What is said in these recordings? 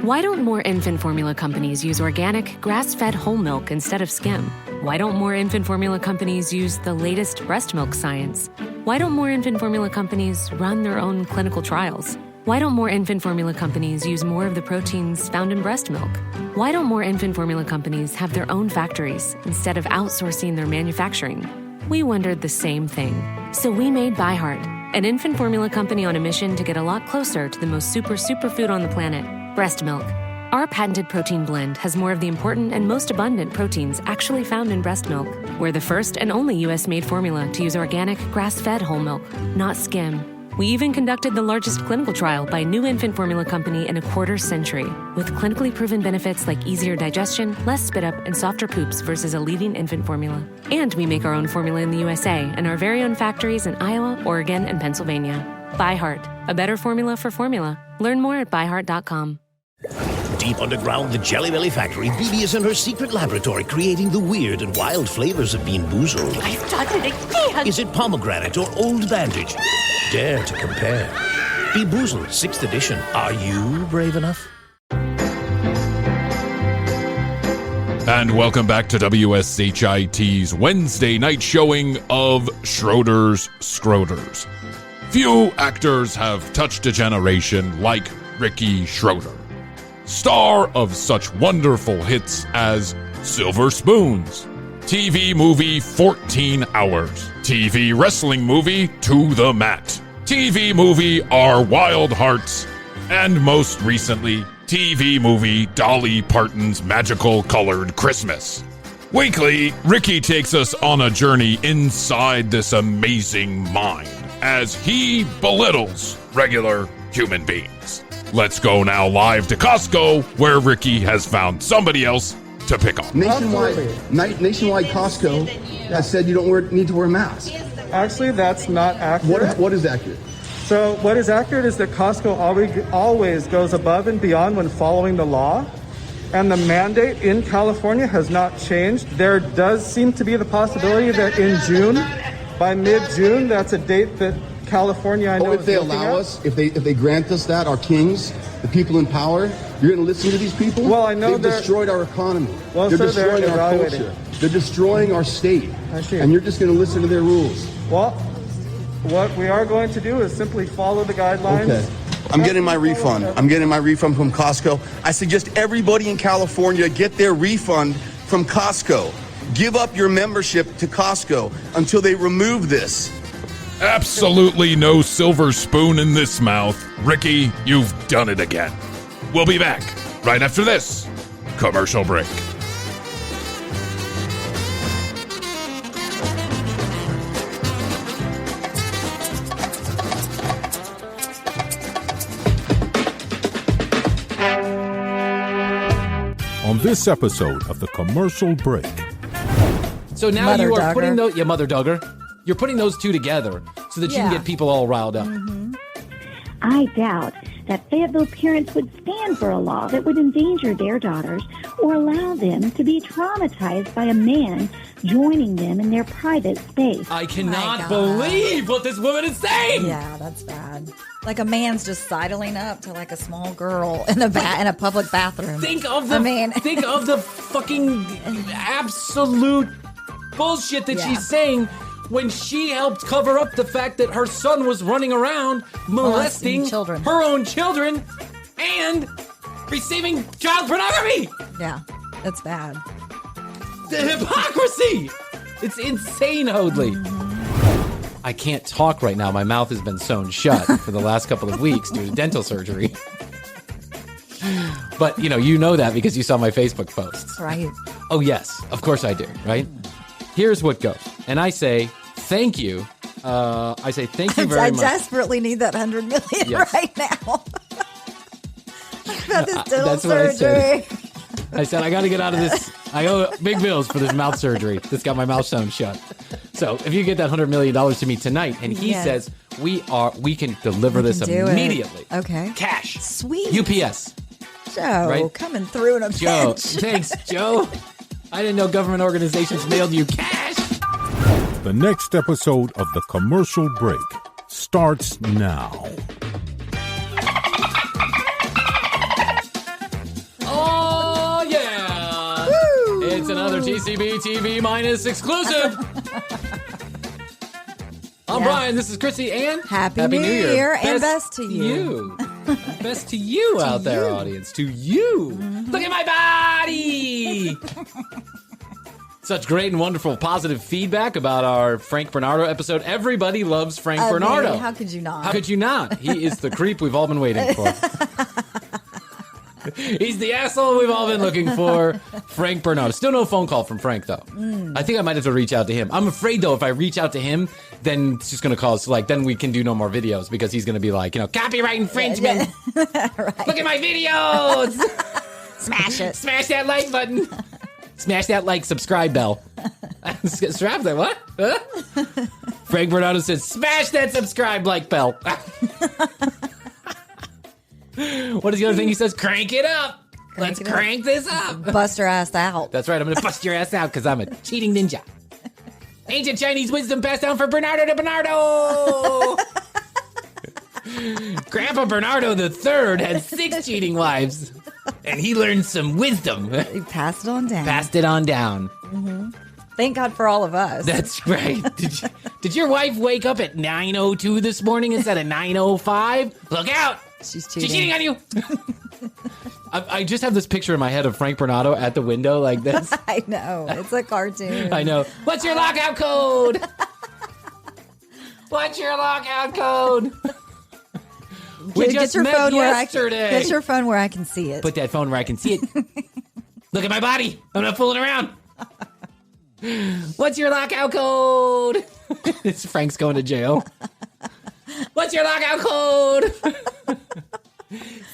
Why don't more infant formula companies use organic, grass-fed whole milk instead of skim? Why don't more infant formula companies use the latest breast milk science? Why don't more infant formula companies run their own clinical trials? Why don't more infant formula companies use more of the proteins found in breast milk? Why don't more infant formula companies have their own factories instead of outsourcing their manufacturing? We wondered the same thing. So we made ByHeart, an infant formula company on a mission to get a lot closer to the most superfood on the planet, breast milk. Our patented protein blend has more of the important and most abundant proteins actually found in breast milk. We're the first and only U.S.-made formula to use organic, grass-fed whole milk, not skim. We even conducted the largest clinical trial by a new infant formula company in a quarter century, with clinically proven benefits like easier digestion, less spit up, and softer poops versus a leading infant formula. And we make our own formula in the USA and our very own factories in Iowa, Oregon, and Pennsylvania. ByHeart, a better formula for formula. Learn more at byheart.com. Deep underground, the Jelly Belly factory, Bibi is in her secret laboratory creating the weird and wild flavors of Bean Boozled. I've done it again! Is it pomegranate or old bandage? Dare to compare. Bean Boozled, 6th edition. Are you brave enough? And welcome back to WSHIT's Wednesday night showing of Schroeder's Scroders. Few actors have touched a generation like Ricky Schroeder, star of such wonderful hits as Silver Spoons, TV movie 14 Hours, TV wrestling movie To the Mat, TV movie Our Wild Hearts, and most recently, TV movie Dolly Parton's Magical Colored Christmas. Weekly, Ricky takes us on a journey inside this amazing mind as he belittles regular human beings. Let's go now live to Costco, where Ricky has found somebody else to pick on. Nationwide Costco has said you don't need to wear a mask. Actually, that's not accurate. What is accurate? So what is accurate is that Costco always goes above and beyond when following the law. And the mandate in California has not changed. There does seem to be the possibility that in June, by mid-June, that's a date that California, I know, if they allow us, if they grant us that, our kings, the people in power, you're going to listen to these people? Well, I know they've destroyed our economy. Well, they're destroying our culture. They're destroying our state. I see. And you're just going to listen to their rules. Well, what we are going to do is simply follow the guidelines. Okay. I'm getting my refund. I'm getting my refund from Costco. I suggest everybody in California get their refund from Costco. Give up your membership to Costco until they remove this. Absolutely no silver spoon in this mouth. Ricky, you've done it again. We'll be back right after this commercial break. On this episode of the commercial break. So now you are putting those, mother-duggar. You're putting those two together so that you can get people all riled up. Mm-hmm. I doubt that Fayetteville parents would stand for a law that would endanger their daughters or allow them to be traumatized by a man joining them in their private space. I cannot believe what this woman is saying. Yeah, that's bad. Like a man's just sidling up to like a small girl in a public bathroom. Think of the fucking absolute bullshit that she's saying when she helped cover up the fact that her son was running around molesting children, her own children, and receiving child pornography. Yeah, that's bad. The hypocrisy! It's insane, Hoadley. I can't talk right now. My mouth has been sewn shut for the last couple of weeks due to dental surgery. But, you know that because you saw my Facebook posts. Right. Oh, yes. Of course I do, right? Here's what goes. And I say, thank you. I say, thank you very much. I desperately need that $100 million right now. I've had this dental surgery. I said, I got to get out of this. I owe big bills for this mouth surgery that's got my mouth sewn shut. So if you get that $100 million to me tonight, and he says, we can deliver this immediately. Okay. Cash. Sweet. UPS. Joe, coming through in a pinch. Thanks, Joe. I didn't know government organizations mailed you cash. The next episode of the commercial break starts now. TCBTV-minus exclusive. I'm Bryan. This is Krissy, and Happy New Year, and best to you. Best to you out there, audience. To you. Look at my body. Such great and wonderful positive feedback about our Frank Bernardo episode. Everybody loves Frank Bernardo. How could you not? How could you not? He is the creep we've all been waiting for. He's the asshole we've all been looking for. Frank Bernardo. Still no phone call from Frank, though. I think I might have to reach out to him. I'm afraid, though, if I reach out to him, then it's just going to cause, then we can do no more videos because he's going to be like, copyright infringement. Right. Look at my videos. Smash it. Smash that like button. Smash that subscribe bell. Strap that, what? Huh? Frank Bernardo says, smash that subscribe like bell. What is the other thing he says? Crank it up. Let's crank this up. Bust your ass out. That's right. I'm going to bust your ass out because I'm a cheating ninja. Ancient Chinese wisdom passed down from Bernardo to Bernardo. Grandpa Bernardo III had 6 cheating wives, and he learned some wisdom. He passed it on down. Passed it on down. Mm-hmm. Thank God for all of us. That's right. Did your wife wake up at 9:02 this morning instead of 9:05? Look out. She's cheating. She's cheating on you. I just have this picture in my head of Frank Bernardo at the window like this. I know. It's a cartoon. I know. What's your lockout code? What's your lockout code? Get your phone where I can see it. Put that phone where I can see it. Look at my body. I'm not fooling around. What's your lockout code? It's Frank's going to jail. What's your lockout code?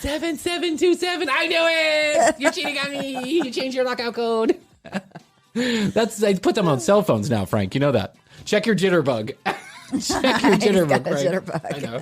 7727. I knew it. You're cheating on me. You changed your lockout code. They put them on cell phones now, Frank. You know that. Check your jitterbug. Check your jitterbug, Frank. I know.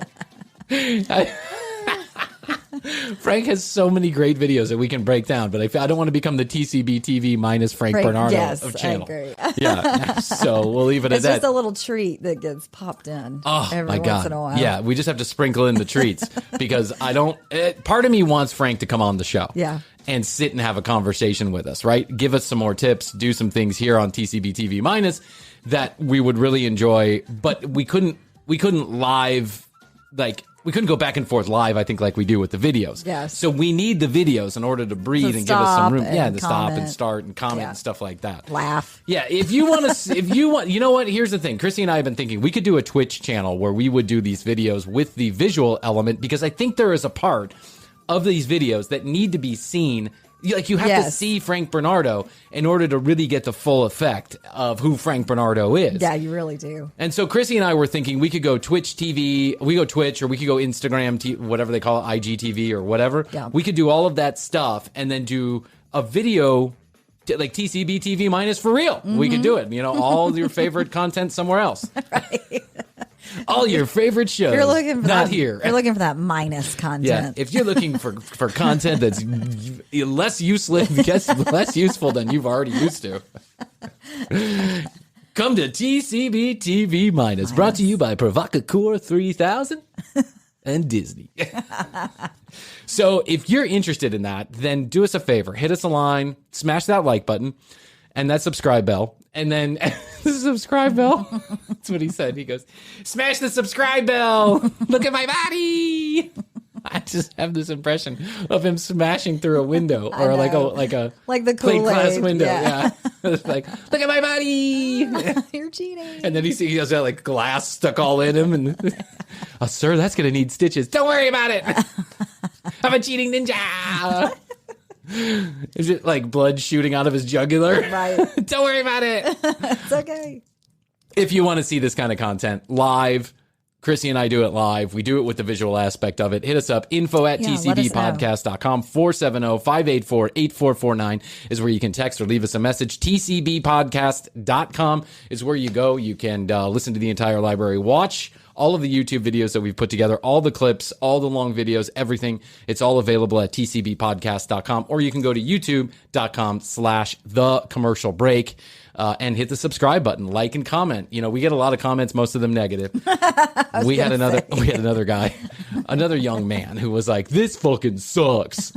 Frank has so many great videos that we can break down, but I don't want to become the TCBTV-minus Frank Bernardo of channel. I agree. Yeah, so we'll leave it at that. It's just a little treat that gets popped in every once in a while. Yeah, we just have to sprinkle in the treats because part of me wants Frank to come on the show. Yeah. And sit and have a conversation with us, right? Give us some more tips, do some things here on TCBTV-minus that we would really enjoy, but we couldn't live, we couldn't go back and forth live, I think, like we do with the videos. Yes. So we need the videos in order to breathe and give us some room. To stop and start and comment and stuff like that. Laugh. Yeah, if you want, you know what? Here's the thing. Krissy and I have been thinking we could do a Twitch channel where we would do these videos with the visual element because I think there is a part of these videos that need to be seen. You have to see Frank Bernardo in order to really get the full effect of who Frank Bernardo is. Yeah, you really do. And so Krissy and I were thinking we could go Twitch TV, we go Twitch, or we could go Instagram, whatever they call it, IGTV or whatever. Yeah. We could do all of that stuff and then do a video like TCBTV-minus for real. Mm-hmm. We could do it. All your favorite content somewhere else. Right. All your favorite shows. You're looking for here. You're looking for that minus content. Yeah, if you're looking for content that's less useful than you've already used to, come to TCBTV-minus, brought to you by Provocateur 3000 and Disney. So if you're interested in that, then do us a favor. Hit us a line, smash that like button, and that subscribe bell. And then the subscribe bell. That's what he said. He goes, smash the subscribe bell. Look at my body. I just have this impression of him smashing through a window or like the plate glass window. Yeah. It's like, look at my body. You're cheating. And then he has that glass stuck all in him. And sir, that's going to need stitches. Don't worry about it. I'm a cheating ninja. Is it blood shooting out of his jugular? Right. Don't worry about it. It's okay. If you want to see this kind of content live, Krissy and I do it live. We do it with the visual aspect of it. Hit us up. info@tcbpodcast.com. 470-584-8449 is where you can text or leave us a message. tcbpodcast.com is where you go. You can listen to the entire library. Watch all of the YouTube videos that we've put together, all the clips, all the long videos, everything. It's all available at tcbpodcast.com, or you can go to youtube.com/thecommercialbreak and hit the subscribe button, like and comment. We get a lot of comments, most of them negative. We had another guy another young man who was like, this fucking sucks.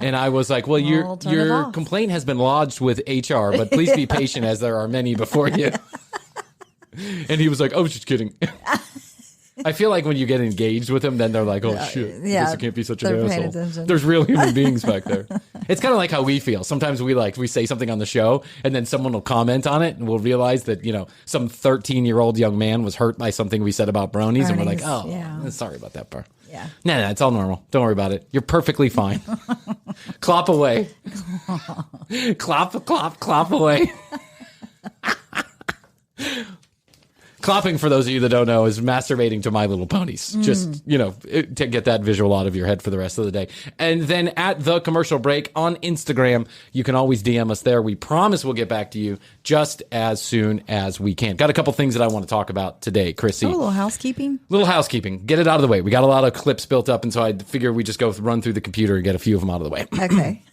And I was like, well, your complaint has been lodged with HR, but please be patient as there are many before you. And he was like, I was just kidding. I feel like when you get engaged with them, then they're like, oh, shit, this can't be such an asshole. There's real human beings back there. It's kind of like how we feel. Sometimes we say something on the show, and then someone will comment on it, and we'll realize that, some 13-year-old young man was hurt by something we said about bronies, and we're like, oh, sorry about that part. Yeah. No, it's all normal. Don't worry about it. You're perfectly fine. Clop away. Clop away. Clopping, for those of you that don't know, is masturbating to My Little Ponies. Just, to get that visual out of your head for the rest of the day. And then at the commercial break on Instagram, you can always DM us there. We promise we'll get back to you just as soon as we can. Got a couple things that I want to talk about today, Krissy. A little housekeeping. Get it out of the way. We got a lot of clips built up, and so I figure we just go run through the computer and get a few of them out of the way. Okay.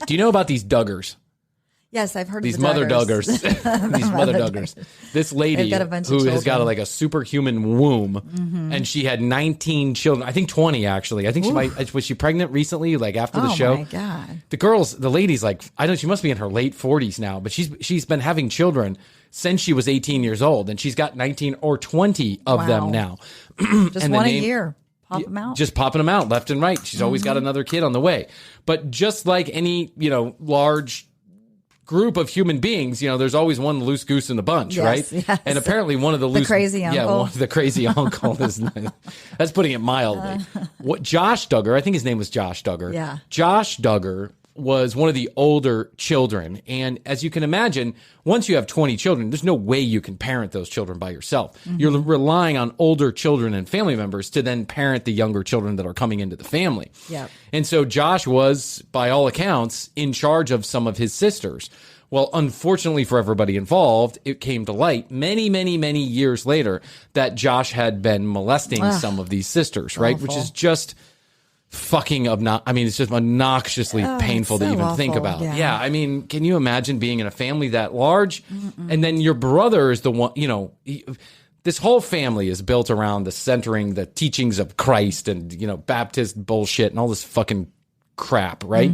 Do you know about these Duggars? Yes, I've heard these of the mother-duggars. These mother-duggars. This lady who has got a superhuman womb, and she had 19 children. I think 20, actually. I think was she pregnant recently, like after the show? Oh, my God. The lady's like, I don't know, she must be in her late 40s now, but she's been having children since she was 18 years old, and she's got 19 or 20 of them now. Just one a year. Pop them out. Just popping them out left and right. She's always got another kid on the way. But just like any, large group of human beings, there's always one loose goose in the bunch, right? Yes. And apparently one of the crazy uncle. the crazy uncle is, that's putting it mildly. Josh Duggar, I think his name was Josh Duggar. Yeah. Josh Duggar was one of the older children. And as you can imagine, once you have 20 children, there's no way you can parent those children by yourself. You're relying on older children and family members to then parent the younger children that are coming into the family. Yep. And so Josh was, by all accounts, in charge of some of his sisters. Well, unfortunately for everybody involved, it came to light many, many, many years later that Josh had been molesting some of these sisters, right? Awful. Which is just fucking it's just obnoxiously painful to even think about. Yeah. I mean, can you imagine being in a family that large? And then your brother is the one, this whole family is built around the centering the teachings of Christ and, Baptist bullshit and all this fucking crap, right?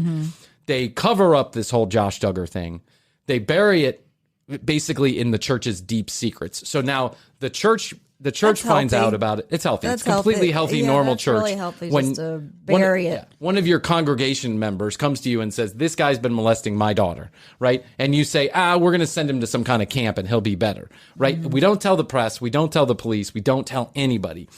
They cover up this whole Josh Duggar thing. They bury it basically in the church's deep secrets. So now the church finds out about it. It's healthy. It's completely healthy, normal church. Really healthy just to bury it. One of your congregation members comes to you and says, this guy's been molesting my daughter, right? And you say, we're going to send him to some kind of camp and he'll be better, right? We don't tell the press. We don't tell the police. We don't tell anybody.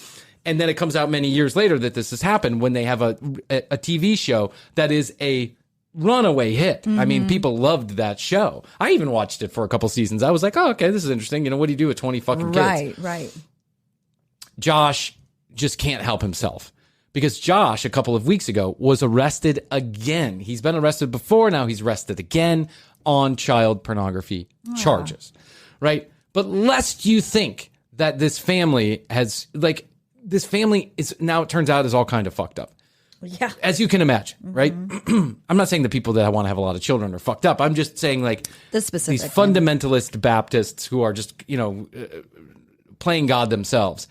And then it comes out many years later that this has happened when they have a TV show that is a runaway hit. I mean, people loved that show. I even watched it for a couple seasons. I was like, oh, okay, this is interesting. What do you do with 20 fucking kids? Right. Josh just can't help himself because Josh, a couple of weeks ago, was arrested again. He's been arrested before. Now he's arrested again on child pornography charges, right? But lest you think that this family is now, it turns out, is all kind of fucked up. Yeah. As you can imagine, right? I'm not saying the people that want to have a lot of children are fucked up. I'm just saying these fundamentalist Baptists who are just, playing God themselves.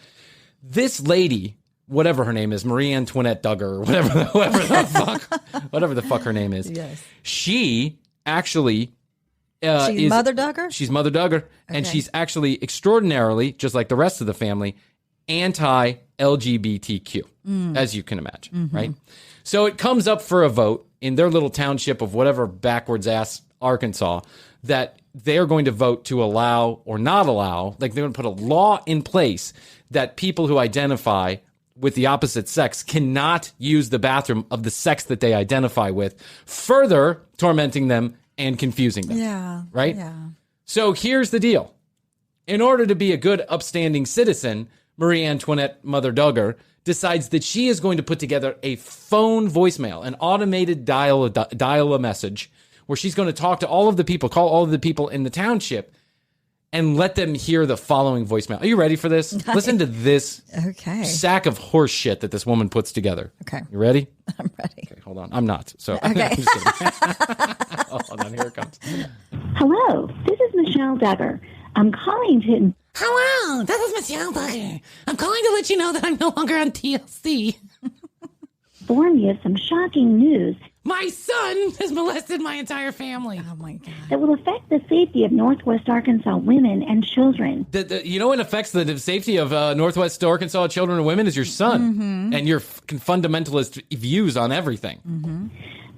This lady, whatever her name is, Marie Antoinette Duggar, or whatever the fuck her name is. Yes. She actually she's Mother Duggar? She's Mother Duggar, and she's actually extraordinarily, just like the rest of the family, anti-LGBTQ, as you can imagine, right? So it comes up for a vote in their little township of whatever backwards ass Arkansas that they're going to vote to allow or not allow, they're going to put a law in place that people who identify with the opposite sex cannot use the bathroom of the sex that they identify with, further tormenting them and confusing them. Yeah. Right? Yeah. So here's the deal. In order to be a good, upstanding citizen, Marie Antoinette Mother Duggar decides that she is going to put together a phone voicemail, an automated dial a message, where she's going to talk to all of the people, call all of the people in the township, and let them hear the following voicemail. Are you ready for this? Listen to this sack of horse shit that this woman puts together. Okay. You ready? I'm ready. Okay, hold on. I'm not. So okay. I'm just kidding. Hold on. Here it comes. Hello, this is Michelle Duggar. I'm calling to... Hello, this is Michelle Duggar. I'm calling to let you know that I'm no longer on TLC. Inform you of some shocking news. My son has molested my entire family. Oh, my God. That will affect the safety of Northwest Arkansas women and children. You know what affects the safety of Northwest Arkansas children and women is your son and your fundamentalist views on everything. Mm-hmm.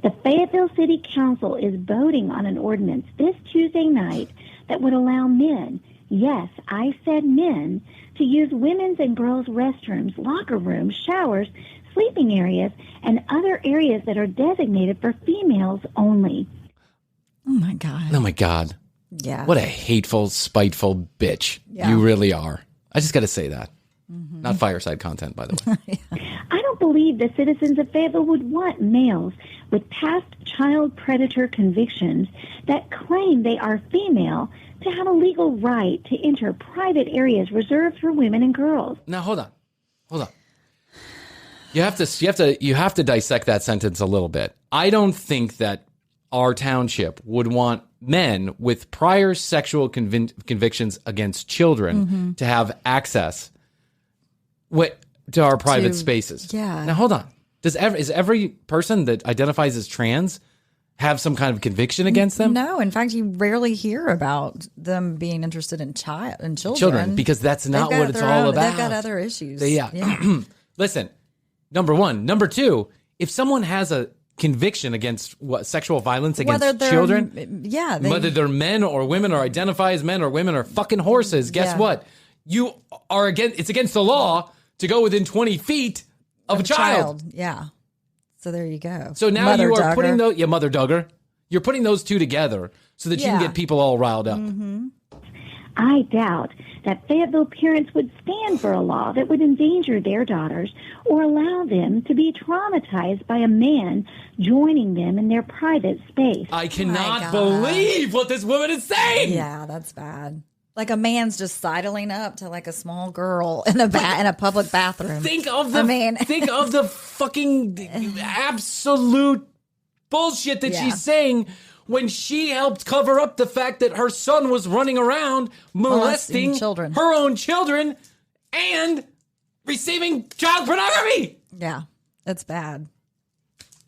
The Fayetteville City Council is voting on an ordinance this Tuesday night that would allow men, yes, I said men, to use women's and girls' restrooms, locker rooms, showers, sleeping areas, and other areas that are designated for females only. Oh, my God. Oh, my God. Yeah. What a hateful, spiteful bitch. Yeah. You really are. I just got to say that. Not fireside content, by the way. I don't believe the citizens of Fayetteville would want males with past child predator convictions that claim they are female to have a legal right to enter private areas reserved for women and girls. Now, hold on. You have to dissect that sentence a little bit. I don't think that our township would want men with prior sexual convictions against children to have access to our private spaces. Yeah. Now, hold on. Is every person that identifies as trans have some kind of conviction against them? No. In fact, you rarely hear about them being interested in children. Because that's not what it's all about. They've got other issues. Yeah. Listen, number one. Number two, if someone has a conviction against sexual violence against children, whether they're men or women or identify as men or women or fucking horses, guess what? You are it's against the law to go within 20 feet of a child. Yeah. So there you go. So now you are putting mother-duggar. You're putting those two together so that you can get people all riled up. I doubt that Fayetteville parents would stand for a law that would endanger their daughters or allow them to be traumatized by a man joining them in their private space. I cannot believe what this woman is saying. Yeah, that's bad. Like a man's just sidling up to like a small girl in a public bathroom. Think of the fucking absolute bullshit that she's saying when she helped cover up the fact that her son was running around molesting children, her own children, and receiving child pornography. Yeah, that's bad.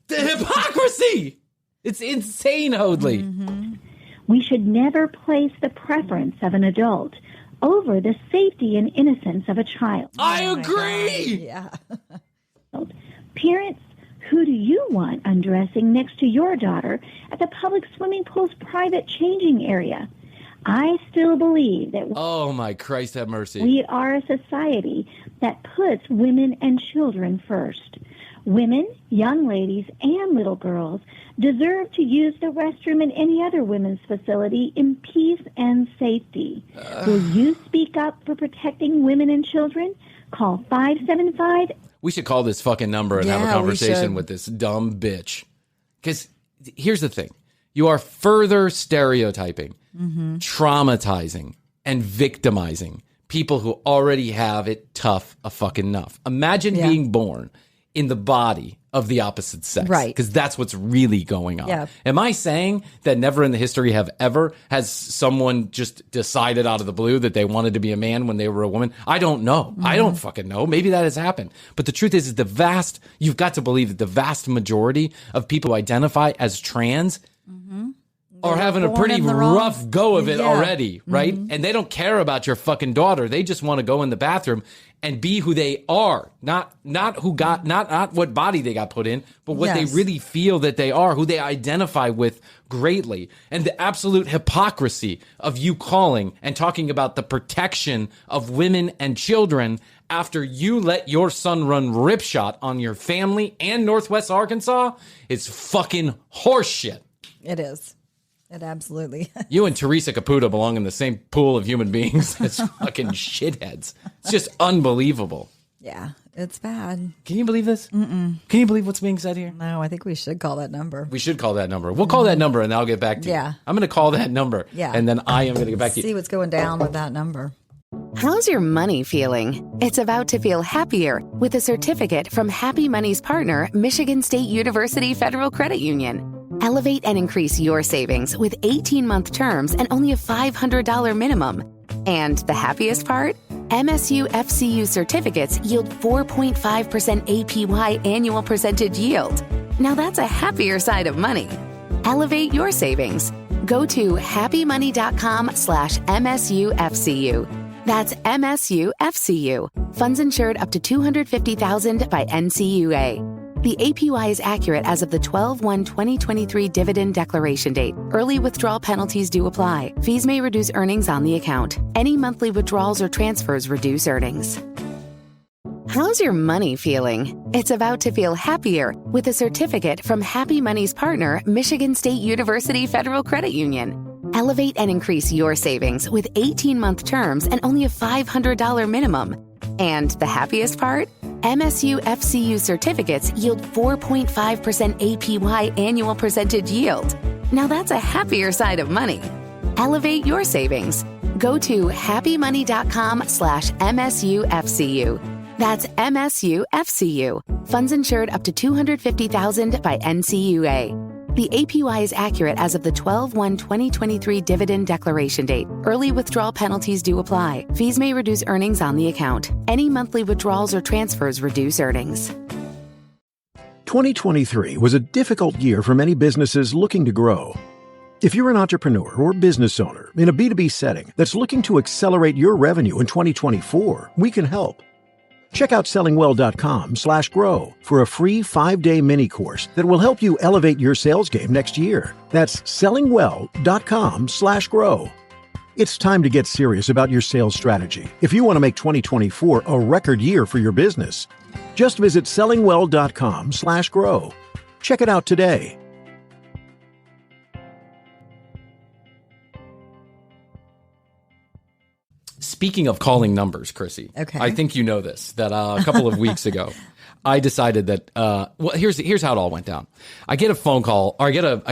The hypocrisy. It's insane, Hoadley. We should never place the preference of an adult over the safety and innocence of a child. I agree. Yeah. Parents, who do you want undressing next to your daughter at the public swimming pool's private changing area? I still believe that oh my Christ, have mercy. We are a society that puts women and children first. Women, young ladies, and little girls deserve to use the restroom in any other women's facility in peace and safety. Will you speak up for protecting women and children? Call 575. We should call this fucking number and have a conversation with this dumb bitch. Because here's the thing. You are further stereotyping, traumatizing, and victimizing people who already have it tough a fucking enough. Imagine being born in the body of the opposite sex. Right. Because that's what's really going on. Yeah. Am I saying that never in the history has someone just decided out of the blue that they wanted to be a man when they were a woman? I don't know. I don't fucking know. Maybe that has happened. But the truth is you've got to believe that the vast majority of people who identify as trans are having a pretty rough go of it already, right? And they don't care about your fucking daughter. They just want to go in the bathroom and be who they are, not what body they got put in, but what they really feel that they are, who they identify with greatly. And the absolute hypocrisy of you calling and talking about the protection of women and children after you let your son run ripshot on your family and Northwest Arkansas is fucking horseshit. It is. It absolutely is. You and Teresa Caputo belong in the same pool of human beings as fucking shitheads. It's just unbelievable. Yeah, it's bad. Can you believe this? Can you believe what's being said here? No, I think we should call that number. We should call that number. We'll call that number and I'll get back to you. Yeah. I'm going to call that number. Yeah. And then I am going to get back to you. See what's going down with that number. How's your money feeling? It's about to feel happier with a certificate from Happy Money's partner, Michigan State University Federal Credit Union. Elevate and increase your savings with 18-month terms and only a $500 minimum. And the happiest part? MSU FCU certificates yield 4.5% APY annual percentage yield. Now that's a happier side of money. Elevate your savings. Go to happymoney.com/MSUFCU. That's MSUFCU. Funds insured up to $250,000 by NCUA. The APY is accurate as of the 12/1/2023 dividend declaration date. Early withdrawal penalties do apply. Fees may reduce earnings on the account. Any monthly withdrawals or transfers reduce earnings. How's your money feeling? It's about to feel happier with a certificate from Happy Money's partner, Michigan State University Federal Credit Union. Elevate and increase your savings with 18-month terms and only a $500 minimum. And the happiest part? MSU FCU certificates yield 4.5% APY annual percentage yield. Now that's a happier side of money. Elevate your savings. Go to happymoney.com/MSUFCU. That's MSUFCU. Funds insured up to $250,000 by NCUA. The APY is accurate as of the 12/1/2023 dividend declaration date. Early withdrawal penalties do apply. Fees may reduce earnings on the account. Any monthly withdrawals or transfers reduce earnings. 2023 was a difficult year for many businesses looking to grow. If you're an entrepreneur or business owner in a B2B setting that's looking to accelerate your revenue in 2024, we can help. Check out sellingwell.com/grow for a free 5-day mini course that will help you elevate your sales game next year. That's sellingwell.com/grow. It's time to get serious about your sales strategy if you want to make 2024 a record year for your business. Just visit sellingwell.com/grow. Check it out today. Speaking of calling numbers, Krissy, okay. I think you know this, that a couple of weeks ago, I decided that, well, here's how it all went down. I get a phone call, or I get a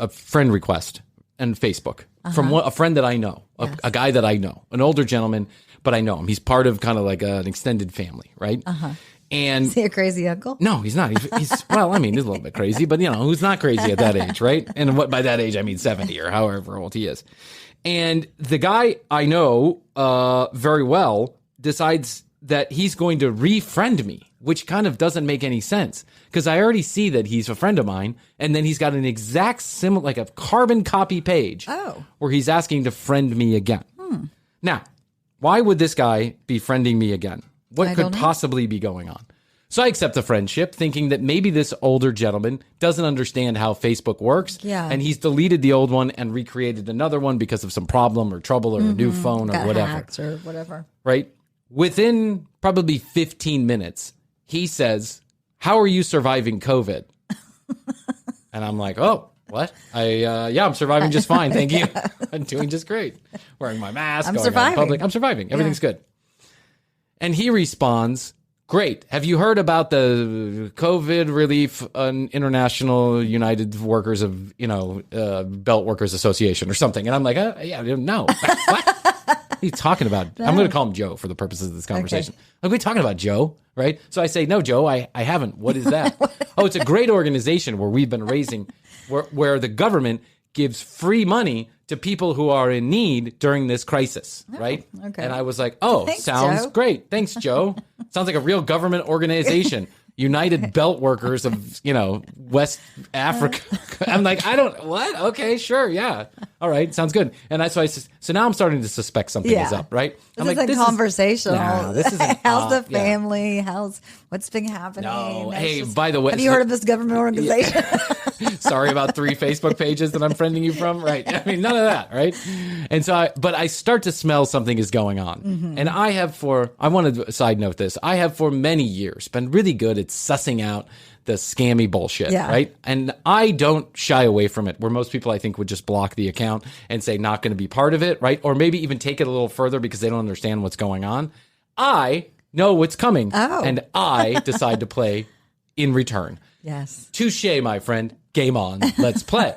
friend request on Facebook from a friend that I know, a guy that I know, an older gentleman, but I know him. He's part of kind of like an extended family, right? And is he a crazy uncle? No, he's not. He's well, I mean, he's a little bit crazy, but you know, who's not crazy at that age, right? And by that age, I mean 70 or however old he is. And the guy I know very well decides that he's going to refriend me, which kind of doesn't make any sense because I already see that he's a friend of mine, and then he's got an exact similar, like a carbon copy page where he's asking to friend me again. Now, why would this guy be friending me again? What could possibly be going on? So I accept the friendship, thinking that maybe this older gentleman doesn't understand how Facebook works, and he's deleted the old one and recreated another one because of some problem or trouble or a new phone or whatever. Hacks or whatever. Right? Within probably 15 minutes, he says, "How are you surviving COVID?" And I'm like, "Oh, what? I'm surviving just fine, thank you. I'm doing just great. Wearing my mask, going out in public. I'm surviving. Everything's good." And he responds, "Great. Have you heard about the COVID relief International United Workers of, Belt Workers Association or something?" And I'm like, no. What? What are you talking about? I'm going to call him Joe for the purposes of this conversation. Okay. Like, we're talking about Joe, right? So I say, "No, Joe, I haven't. What is that?" "Oh, it's a great organization where we've been raising, where the government gives free money to people who are in need during this crisis," right? Okay. And I was like, thanks, sounds Joe. Great. Thanks, Joe. Sounds like a real government organization. United Belt Workers of, West Africa. I'm like, what? Okay, sure, yeah. All right, sounds good. And so now I'm starting to suspect something is up, right? This isn't conversational. This isn't. How's the family? What's been happening? No, by the way. Have you heard of this government organization? Sorry about 3 Facebook pages that I'm friending you from, right? I mean, none of that, right? And so, but I start to smell something is going on. And I want to side note this, I have for many years been really good at sussing out the scammy bullshit, right? And I don't shy away from it, where most people, I think, would just block the account and say not going to be part of it, right? Or maybe even take it a little further because they don't understand what's going on. I know what's coming, and I decide to play in return. Yes. Touché, my friend. Game on. Let's play.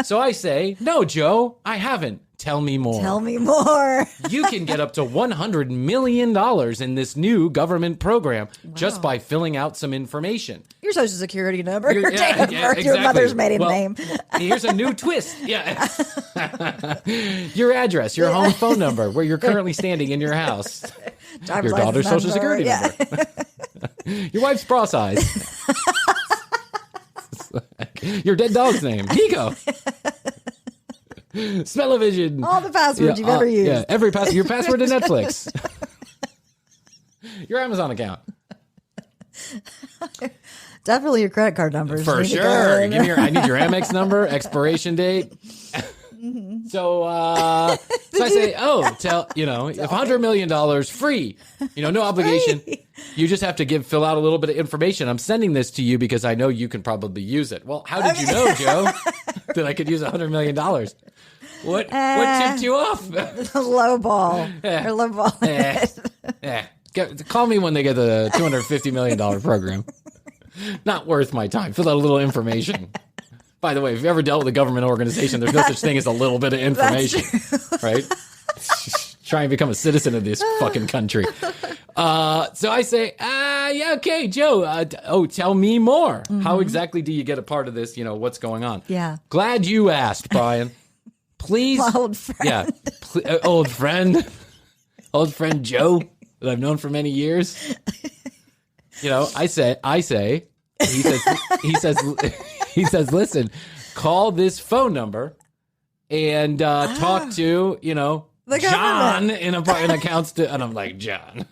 So I say, "No, Joe, I haven't. Tell me more. Tell me more. You can get up to $100 million in this new government program just by filling out some information. Your social security number, your yeah, date of birth, your mother's maiden name. Here's a new twist. Yeah. Your address, your home phone number, where you're currently standing in your house. Your daughter's social security number. Your wife's bra size. Your dead dog's name, Nico. Smell-o-vision. All the passwords you've ever used. Yeah, every password. Your password to Netflix. Your Amazon account. Definitely your credit card numbers. For sure. I need your Amex number, expiration date. So I say, if $100 million free, no obligation. Free. You just have to fill out a little bit of information. I'm sending this to you because I know you can probably use it. Well, how did you know, Joe, that I could use $100 million? What tipped you off? Low ball. Or low ball. Call me when they get the $250 million program. Not worth my time. Fill out a little information. By the way, if you ever dealt with a government organization, there's no such thing as a little bit of information, right? Try and become a citizen of this fucking country. So I say, okay, Joe, tell me more. Mm-hmm. How exactly do you get a part of this? What's going on? Yeah. Glad you asked, Brian. Please. My old friend. Yeah. Old friend Joe that I've known for many years. I say, he says, listen, call this phone number and talk to, John in accounts to, and I'm like, John.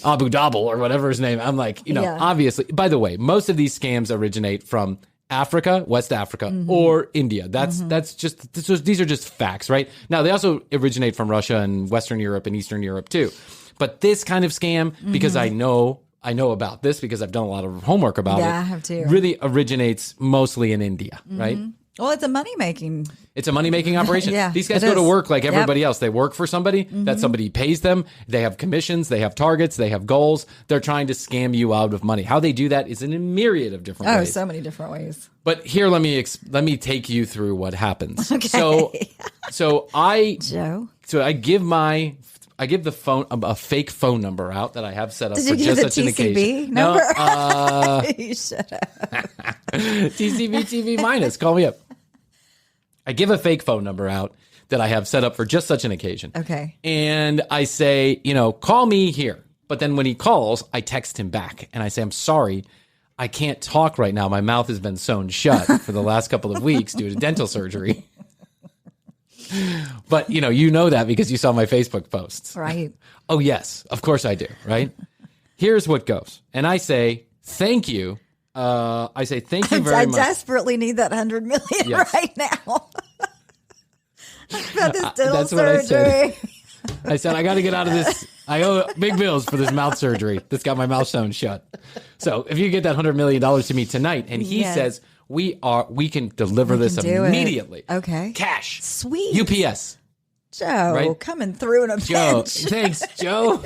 Abu Dhabi or whatever his name. I'm like, obviously, by the way, most of these scams originate from Africa, West Africa, or India. That's just, these are just facts, right? Now, they also originate from Russia and Western Europe and Eastern Europe too. But this kind of scam, because I know about this because I've done a lot of homework about it. Yeah, I have too. Really originates mostly in India, right? Well, it's a money-making. It's a money-making operation. Yeah, these guys go to work like everybody else. They work for somebody. That somebody pays them. They have commissions. They have targets. They have goals. They're trying to scam you out of money. How they do that is in a myriad of different ways. Oh, so many different ways. But here, let me take you through what happens. Okay. So I give the phone a fake phone number out that I have set up for just such an occasion. Number? No, you shut up. TCBTV-minus. Call me up. I give a fake phone number out that I have set up for just such an occasion. Okay. And I say, call me here. But then when he calls, I text him back and I say, I'm sorry, I can't talk right now. My mouth has been sewn shut for the last couple of weeks due to dental surgery. But, you know that because you saw my Facebook posts. Right. Oh, yes. Of course I do. Right. Here's what goes. And I say, thank you. Thank you very much. I desperately need that $100 million right now. About this dental surgery. I said, I got to get out of this. I owe big bills for this mouth surgery that's got my mouth sewn shut. So if you get that $100 million to me tonight, and he says, we can deliver this immediately. Okay. Cash. Sweet. UPS. Joe, coming through in a pinch. Thanks, Joe.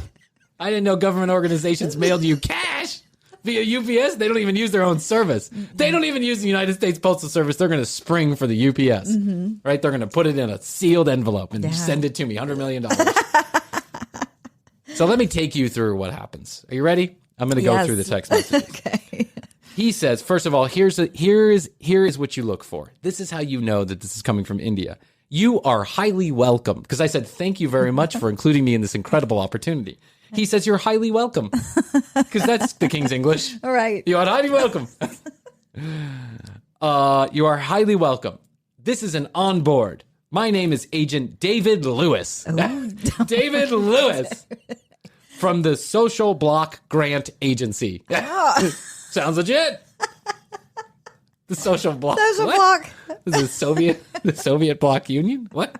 I didn't know government organizations mailed you cash via UPS. They don't even use their own service. They don't even use the United States Postal Service. They're going to spring for the UPS, right? They're going to put it in a sealed envelope and send it to me, $100 million. So let me take you through what happens. Are you ready? I'm going to go through the text message. Okay. He says, first of all, here is what you look for. This is how you know that this is coming from India. You are highly welcome. Because I said, thank you very much for including me in this incredible opportunity. He says, you're highly welcome. Because that's the King's English. All right. You are highly welcome. You are highly welcome. This is an onboard. My name is Agent David Lewis. David Lewis. From the Social Block Grant Agency. Oh. Sounds legit. The Social Block. Social Block. Is it the Soviet Bloc Union? What?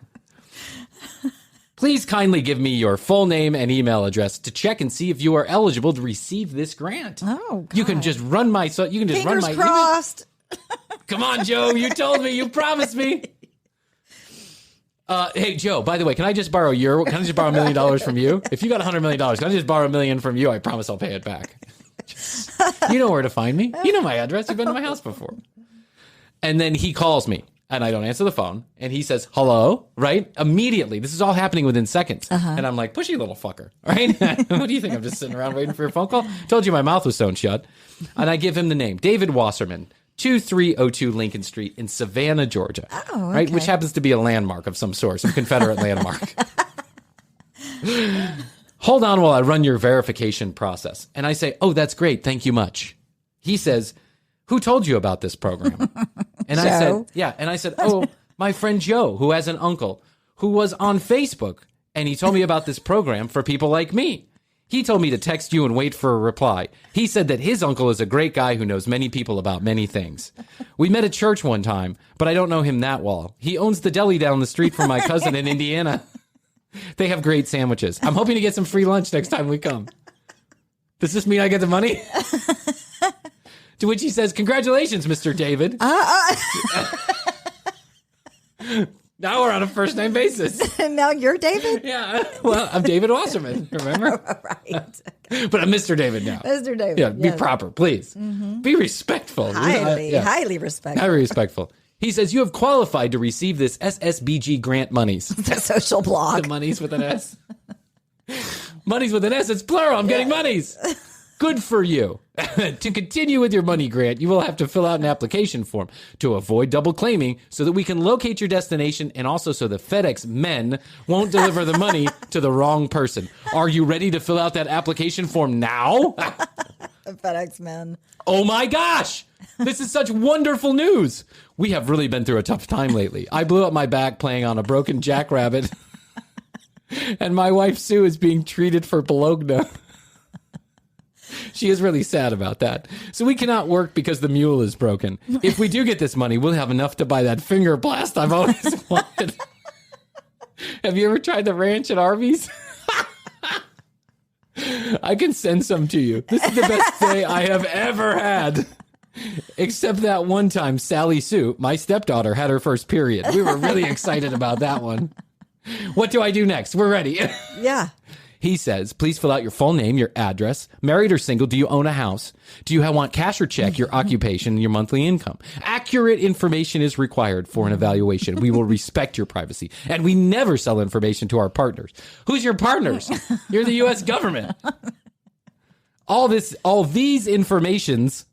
Please kindly give me your full name and email address to check and see if you are eligible to receive this grant. Oh, God. You can just run my Fingers crossed. Come on, Joe. You told me. You promised me. Hey, Joe, by the way, can I just borrow $1 million from you? If you got $100 million, can I just borrow $1 million from you? I promise I'll pay it back. You know where to find me. You know my address. You've been to my house before. And then he calls me. And I don't answer the phone. And he says, hello, right? Immediately. This is all happening within seconds. And I'm like, pushy little fucker, right? What do you think? I'm just sitting around waiting for your phone call? Told you my mouth was sewn shut. And I give him the name, David Wasserman, 2302 Lincoln Street in Savannah, Georgia. Oh, okay. Right? Which happens to be a landmark of some sort, some Confederate landmark. Hold on while I run your verification process. And I say, oh, that's great. Thank you much. He says, who told you about this program? And I said, yeah. And I said, oh, my friend Joe, who has an uncle who was on Facebook. And he told me about this program for people like me. He told me to text you and wait for a reply. He said that his uncle is a great guy who knows many people about many things. We met at church one time, but I don't know him that well. He owns the deli down the street from my cousin in Indiana. They have great sandwiches. I'm hoping to get some free lunch next time we come. Does this mean I get the money? To which he says, congratulations, Mr. David. Now we're on a first name basis. And now you're David? Yeah. Well, I'm David Wasserman, remember? Right. But I'm Mr. David now. Mr. David. Yeah, be proper, please. Be respectful. Highly respectful. Highly respectful. He says, you have qualified to receive this SSBG grant monies. The social blog. The monies with an S. Monies with an S, it's plural. I'm getting monies. Good for you. To continue with your money grant, you will have to fill out an application form to avoid double claiming so that we can locate your destination and also so the FedEx men won't deliver the money to the wrong person. Are you ready to fill out that application form now? FedEx men. Oh my gosh. This is such wonderful news. We have really been through a tough time lately. I blew up my back playing on a broken jackrabbit. And my wife Sue is being treated for bologna. She is really sad about that. So we cannot work because the mule is broken. If we do get this money, we'll have enough to buy that finger blast I've always wanted. Have you ever tried the ranch at Arby's? I can send some to you. This is the best day I have ever had. Except that one time Sally Sue, my stepdaughter, had her first period. We were really excited about that one. What do I do next? We're ready. Yeah. He says, please fill out your full name, your address, married or single, do you own a house? Do you want cash or check, your occupation, and your monthly income? Accurate information is required for an evaluation. We will respect your privacy, and we never sell information to our partners. Who's your partners? You're the U.S. government. All these informations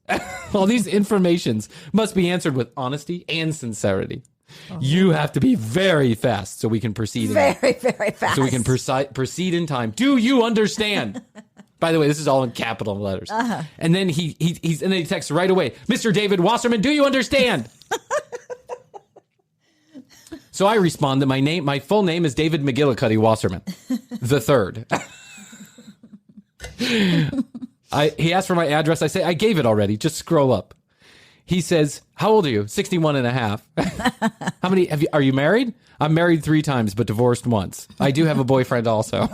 must be answered with honesty and sincerity. You have to be very fast so we can proceed. Very fast. So we can proceed in time. Do you understand? By the way, this is all in capital letters. And then he texts right away, Mr. David Wasserman, do you understand? So I respond that my full name is David McGillicuddy Wasserman, the third. He asked for my address. I say, I gave it already. Just scroll up. He says, how old are you? 61 and a half. How many are you married? I'm married 3 times, but divorced once. I do have a boyfriend also.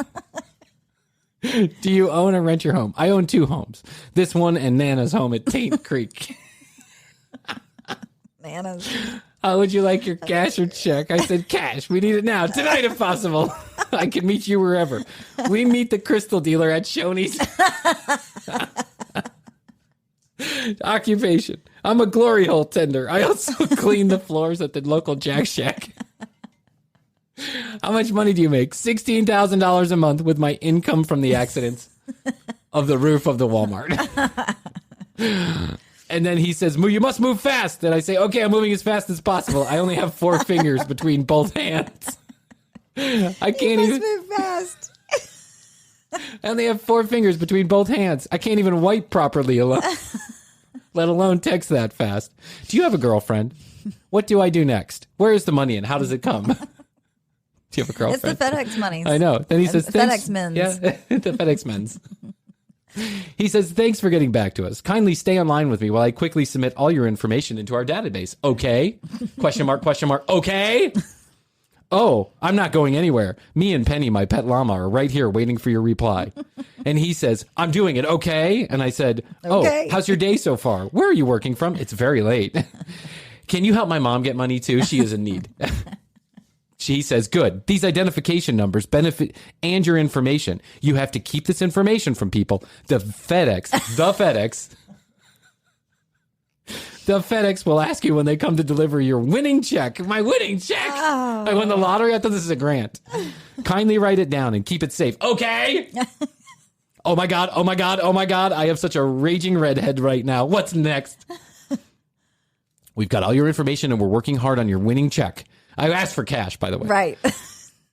Do you own or rent your home? I own 2 homes. This one and Nana's home at Taint Creek. Nana's. How would you like your cash or check? I said, cash. We need it now. Tonight, if possible. I can meet you wherever. We meet the crystal dealer at Shoney's. Occupation. I'm a glory hole tender. I also clean the floors at the local Jack Shack. How much money do you make? $16,000 a month with my income from the accidents of the roof of the Walmart. And then he says, you must move fast. And I say, okay, I'm moving as fast as possible. I only have 4 fingers between both hands. I can't even move fast. I only have 4 fingers between both hands. I can't even wipe properly alone, let alone text that fast. Do you have a girlfriend? What do I do next? Where is the money and how does it come? Do you have a girlfriend? It's the FedEx money. I know. Then he says, FedEx men's. Yeah, the FedEx men's. He says, thanks for getting back to us. Kindly stay online with me while I quickly submit all your information into our database. Okay? Question mark, question mark. Okay? Oh, I'm not going anywhere. Me and Penny, my pet llama, are right here waiting for your reply. And he says, I'm doing it, okay? And I said, okay. How's your day so far? Where are you working from? It's very late. Can you help my mom get money too? She is in need. She says, good. These identification numbers benefit and your information. You have to keep this information from people. The FedEx The FedEx will ask you when they come to deliver your winning check. My winning check. Oh. I won the lottery. I thought this is a grant. Kindly write it down and keep it safe. Okay. Oh my God. Oh my God. Oh my God. I have such a raging redhead right now. What's next? We've got all your information and we're working hard on your winning check. I asked for cash, by the way. Right.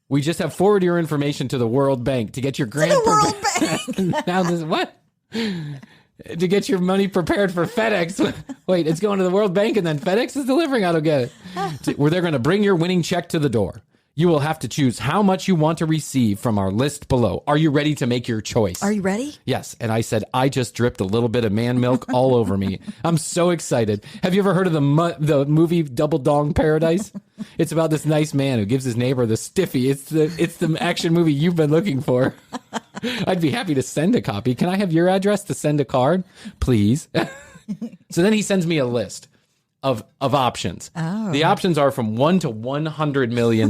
We just have forwarded your information to the World Bank to get your grant. To the World Bank. Now this what? To get your money prepared for FedEx. Wait, it's going to the World Bank and then FedEx is delivering? I don't get it. Where they're going to bring your winning check to the door. You will have to choose how much you want to receive from our list below. Are you ready to make your choice? Are you ready? Yes. And I said, I just dripped a little bit of man milk all over me. I'm so excited. Have you ever heard of the movie Double Dong Paradise? It's about this nice man who gives his neighbor the stiffy. It's the action movie you've been looking for. I'd be happy to send a copy. Can I have your address to send a card, please? So then he sends me a list of options. Oh. The options are from $1 to $100 million.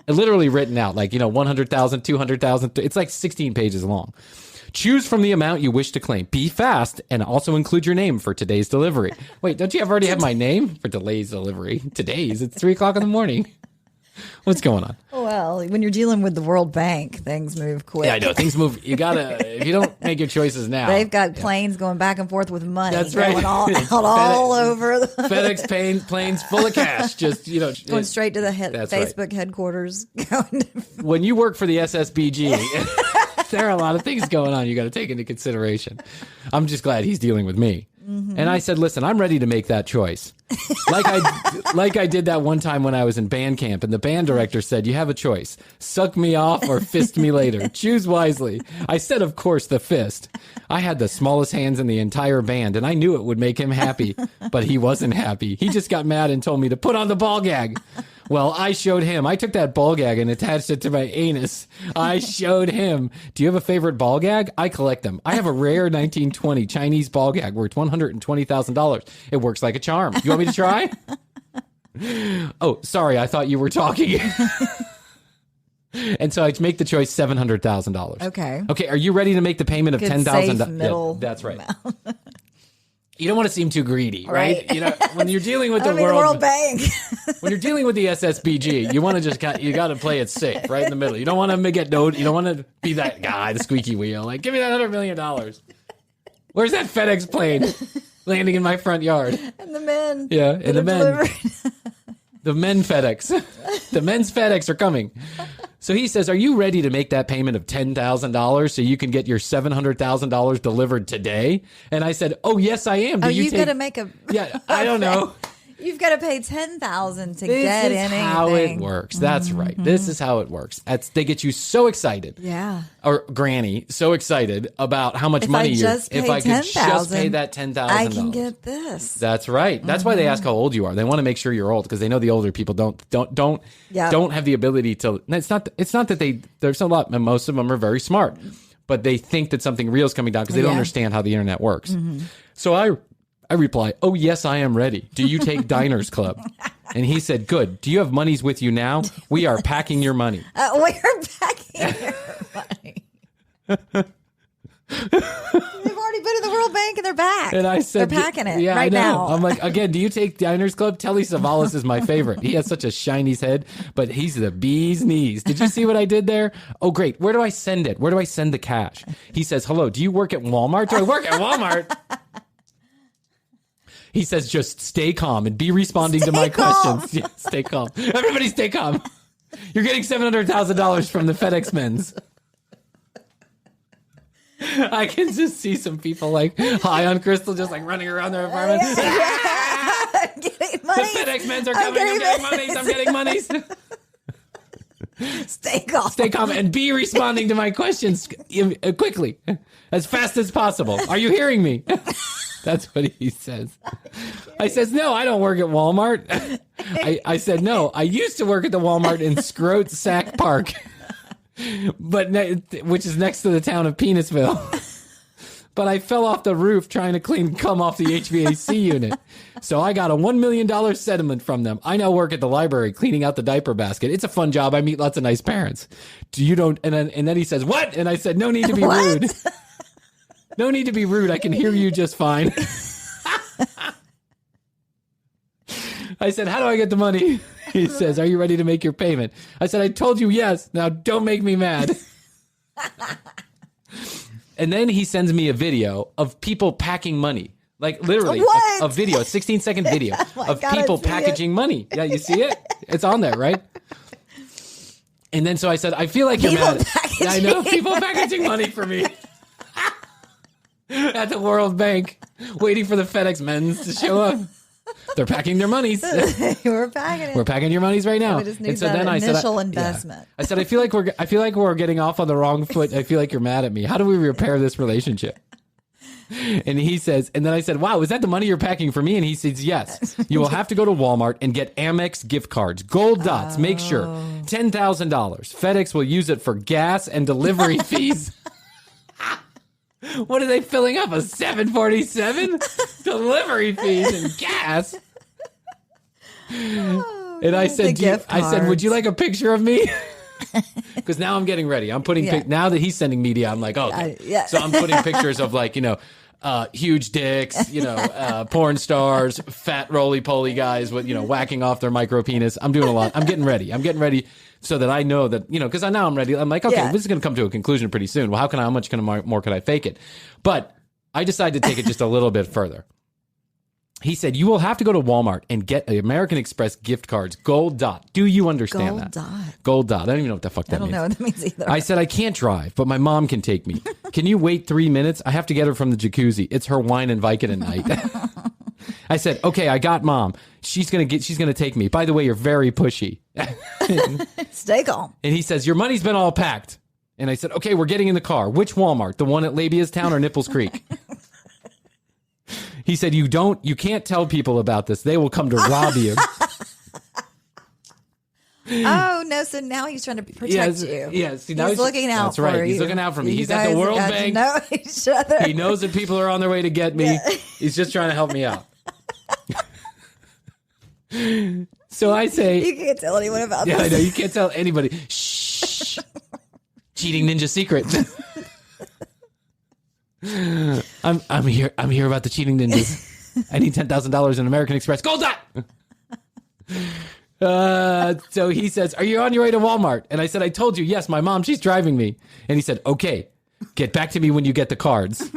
Literally written out, like, 100,000, 200,000. It's like 16 pages long. Choose from the amount you wish to claim. Be fast and also include your name for today's delivery. Wait, don't you already have my name for today's delivery? Today's, it's 3:00 in the morning. What's going on? Well, when you're dealing with the World Bank, things move quick. Yeah, I know. Things move. You gotta, if you don't make your choices now. They've got planes going back and forth with money. That's right. Going all over. FedEx planes full of cash. Just, going straight to the Facebook headquarters. When you work for the SSBG, there are a lot of things going on you got to take into consideration. I'm just glad he's dealing with me. Mm-hmm. And I said, listen, I'm ready to make that choice. Like I did that one time when I was in band camp, and the band director said, you have a choice. Suck me off or fist me later. Choose wisely. I said, of course, the fist. I had the smallest hands in the entire band, and I knew it would make him happy, but he wasn't happy. He just got mad and told me to put on the ball gag. Well, I showed him. I took that ball gag and attached it to my anus. I showed him. Do you have a favorite ball gag? I collect them. I have a rare 1920 Chinese ball gag worth $120,000. It works like a charm. You want me to try? Oh, sorry. I thought you were talking. And so I make the choice $700,000. Okay. Are you ready to make the payment of $10,000? Yeah, that's right. You don't want to seem too greedy, right? When you're dealing with the World Bank, when you're dealing with the SSBG, you want to you got to play it safe, right in the middle. You don't want to you don't want to be that guy, the squeaky wheel. Like, give me that $100 million. Where's that FedEx plane landing in my front yard? And the men, and the men, the men FedEx, the men's FedEx are coming. So he says, are you ready to make that payment of $10,000 so you can get your $700,000 delivered today? And I said, oh, yes, I am. You've got to make a... Yeah, I don't know. You've got to pay $10,000 to get anything. This is how it works. That's right. This is how it works. They get you so excited. Yeah. Or Granny, so excited about how much money you're... If I could just pay that $10,000. I can get this. That's right. That's why they ask how old you are. They want to make sure you're old because they know the older people don't have the ability to... It's not that there's a lot, and most of them are very smart, but they think that something real is coming down because they don't understand how the internet works. Mm-hmm. So I reply, oh, yes, I am ready. Do you take Diners Club? And he said, good. Do you have monies with you now? We are packing your money. We're packing your money. They've already been to the World Bank and they're back. And I said, they're packing it right now. I'm like, again, do you take Diners Club? Telly Savalas is my favorite. He has such a shiny head, but he's the bee's knees. Did you see what I did there? Oh, great. Where do I send it? Where do I send the cash? He says, hello, do you work at Walmart? Do I work at Walmart? He says, just stay calm and be responding to my questions. Yeah, stay calm. Everybody stay calm. You're getting $700,000 from the FedEx men's. I can just see some people like high on crystal, just like running around their apartment. Getting money. The FedEx men's are coming. I'm getting monies. I'm getting monies. Stay calm. Stay calm and be responding to my questions quickly, as fast as possible. Are you hearing me? That's what he says. I says, no, I don't work at Walmart. I said, no, I used to work at the Walmart in Scroat Sack Park, which is next to the town of Penisville. But I fell off the roof trying to come off the HVAC unit. So I got a $1 million settlement from them. I now work at the library cleaning out the diaper basket. It's a fun job. I meet lots of nice parents. And then he says, what? And I said, no need to be rude. No need to be rude. I can hear you just fine. I said, how do I get the money? He says, are you ready to make your payment? I said, I told you yes. Now don't make me mad. And then he sends me a video of people packing money. Like literally a video, a 16-second video of people packaging money. Yeah, you see it? It's on there, right? And then so I said, I feel like you're mad. I know, people packaging money for me. At the World Bank, waiting for the FedEx men's to show up. They're packing their monies. We're packing it. We're packing your monies right now. We just need that initial investment. I said, I feel like we're getting off on the wrong foot. I feel like you're mad at me. How do we repair this relationship? And he says, and then I said, wow, is that the money you're packing for me? And he says, yes. You will have to go to Walmart and get Amex gift cards, gold dots, make sure. $10,000. FedEx will use it for gas and delivery fees. What are they filling up? A 747? Delivery fees and gas. And I said, would you like a picture of me? Because now I'm getting ready. I'm putting now that he's sending media, I'm like, okay. So I'm putting pictures of like, huge dicks, porn stars, fat roly-poly guys with, whacking off their micro penis. I'm doing a lot. I'm getting ready so that I know that, because now I'm ready. I'm like, okay, this is going to come to a conclusion pretty soon. Well, how much more could I fake it? But I decided to take it just a little bit further. He said, you will have to go to Walmart and get American Express gift cards, gold dot. Do you understand that? Gold dot. I don't even know what the fuck that means. I don't know what that means either. I said, I can't drive, but my mom can take me. Can you wait 3 minutes? I have to get her from the jacuzzi. It's her wine and Vicodin night. I said, okay, I got mom. She's going to take me. By the way, you're very pushy. Stay calm. And he says, your money's been all packed. And I said, okay, we're getting in the car. Which Walmart? The one at Labiastown or Nipples Creek? He said, you can't tell people about this. They will come to rob you. Oh, no. So now he's trying to protect you. Yes. He's looking out for you. He's looking out for me. He's at the World Bank. Know each other. He knows that people are on their way to get me. Yeah. He's just trying to help me out. So I say... You can't tell anyone about this. Yeah, I know. You can't tell anybody. Shh. Cheating ninja secret. I'm here about the cheating ninjas. I need $10,000 in American Express gold dot. So he says, are you on your way to Walmart? And I said, I told you, yes, my mom, she's driving me. And he said, okay, get back to me when you get the cards.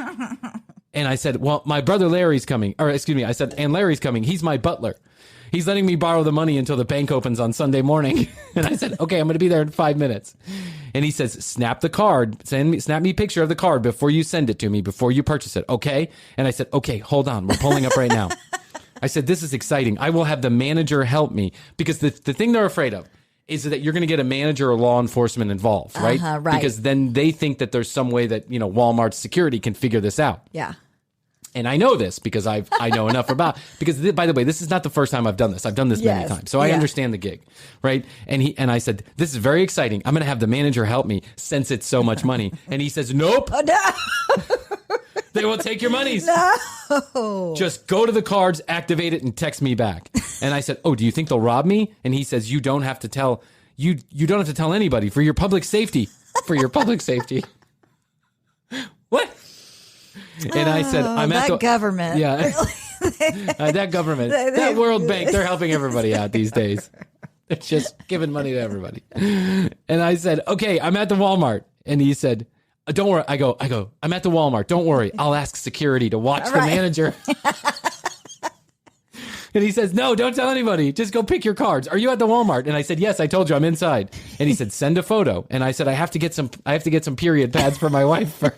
And I said, well, my brother Larry's coming. Or excuse me, I said, and Larry's coming. He's my butler. He's letting me borrow the money until the bank opens on Sunday morning. And I said, okay, I'm going to be there in 5 minutes. And he says, snap the card. Snap me a picture of the card before you send it to me, before you purchase it. Okay. And I said, okay, hold on. We're pulling up right now. I said, this is exciting. I will have the manager help me, because the thing they're afraid of is that you're going to get a manager or law enforcement involved, right? Right. Because then they think that there's some way that, Walmart's security can figure this out. Yeah. And I know this because I know enough about, because by the way, this is not the first time I've done this. I've done this many times. So I understand the gig, right? And I said, this is very exciting. I'm going to have the manager help me since it's so much money. And he says, nope. Oh, no. They will take your monies. No. Just go to the cards, activate it, and text me back. And I said, oh, do you think they'll rob me? And he says, you don't have to tell anybody for your public safety. For your public safety. What? And I said, I'm at the government. Yeah. That government. That World Bank, they're helping everybody out these days. They're just giving money to everybody. And I said, okay, I'm at the Walmart. And he said, don't worry. I go, I'm at the Walmart. Don't worry. I'll ask security to watch the manager. And he says, no, don't tell anybody. Just go pick your cards. Are you at the Walmart? And I said, yes, I told you I'm inside. And he said, send a photo. And I said, I have to get some period pads for my wife first.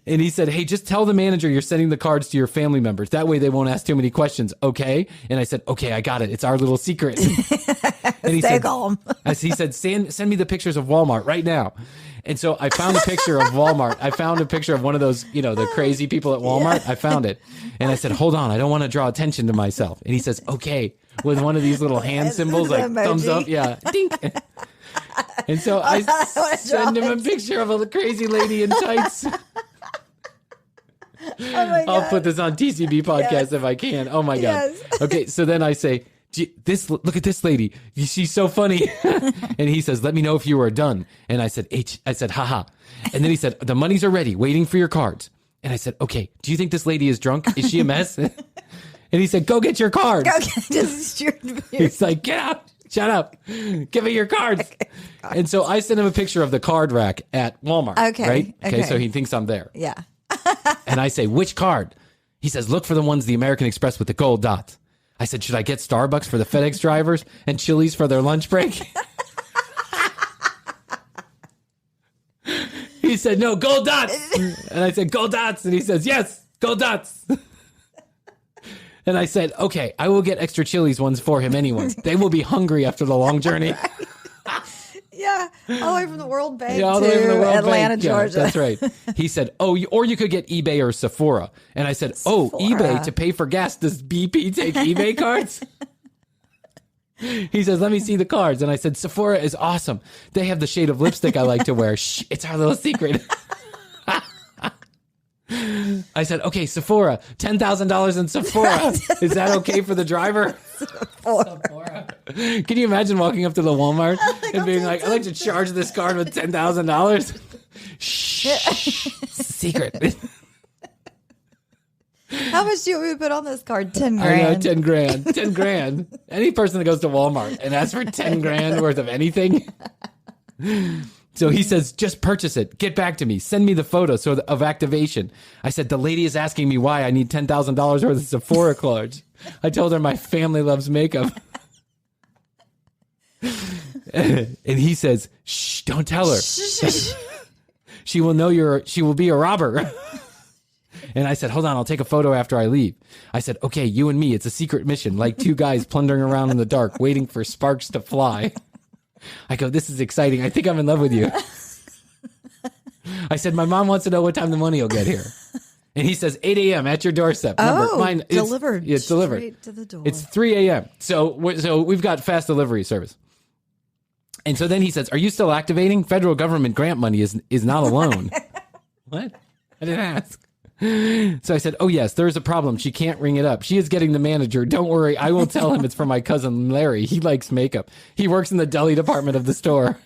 And he said, hey, just tell the manager you're sending the cards to your family members. That way they won't ask too many questions. Okay. And I said, okay, I got it. It's our little secret. And he said, calm. He said, send me the pictures of Walmart right now. And so I found a picture of Walmart. I found a picture of one of those, the crazy people at Walmart. I found it. And I said, hold on, I don't want to draw attention to myself. And he says, okay, with one of these little hand symbols, like emoji. Thumbs up. Yeah. Dink. And so I send him a picture of a crazy lady in tights. I'll put this on TCB podcast if I can. Oh my God. Okay. So then I say, look at this lady. She's so funny. And he says, let me know if you are done. And I said, haha. And then he said, the monies are ready, waiting for your cards. And I said, okay, do you think this lady is drunk? Is she a mess? And And he said, go get your cards. He's like, get out. Shut up. Give me your cards. And so I sent him a picture of the card rack at Walmart. Okay. Right? Okay. So he thinks I'm there. Yeah. And I say, which card? He says, look for the ones, the American Express with the gold dots. I said, should I get Starbucks for the FedEx drivers and Chili's for their lunch break? He said, no, gold dots. And I said, gold dots. And he says, yes, gold dots. And I said, okay, I will get extra Chili's ones for him anyway. They will be hungry after the long journey. Yeah, all the way from the World Bank all the way from the World Atlanta, Bank. Georgia. Yeah, that's right. He said, oh, or you could get eBay or Sephora. And I said, Sephora. eBay to pay for gas. Does BP take eBay cards? He says, let me see the cards. And I said, Sephora is awesome. They have the shade of lipstick I like to wear. Shh, it's our little secret. I said, okay, Sephora, $10,000 in Sephora. Is that okay for the driver? Sephora. Can you imagine walking up to the Walmart and being like, I'd like to charge this card with $10,000? Shh, secret. How much do we put on this card? 10 grand. I know, 10 grand. 10 grand. Any person that goes to Walmart and asks for 10 grand worth of anything. So he says, just purchase it. Get back to me. Send me the photo of activation. I said, the lady is asking me why I need $10,000 worth of Sephora cards. I told her my family loves makeup. And he says, shh, don't tell her. She will know she will be a robber. And I said, hold on, I'll take a photo after I leave. I said, okay, you and me, it's a secret mission, like two guys plundering around in the dark, waiting for sparks to fly. I go, this is exciting. I think I'm in love with you. I said, my mom wants to know what time the money will get here. And he says, 8 a.m. at your doorstep. Remember, delivered. It's delivered. Straight to the door. It's 3 a.m. So we've got fast delivery service. And so then he says, are you still activating? Federal government grant money is not a loan. What? I didn't ask. So I said, oh, yes, there is a problem. She can't ring it up. She is getting the manager. Don't worry. I will tell him it's for my cousin Larry. He likes makeup. He works in the deli department of the store.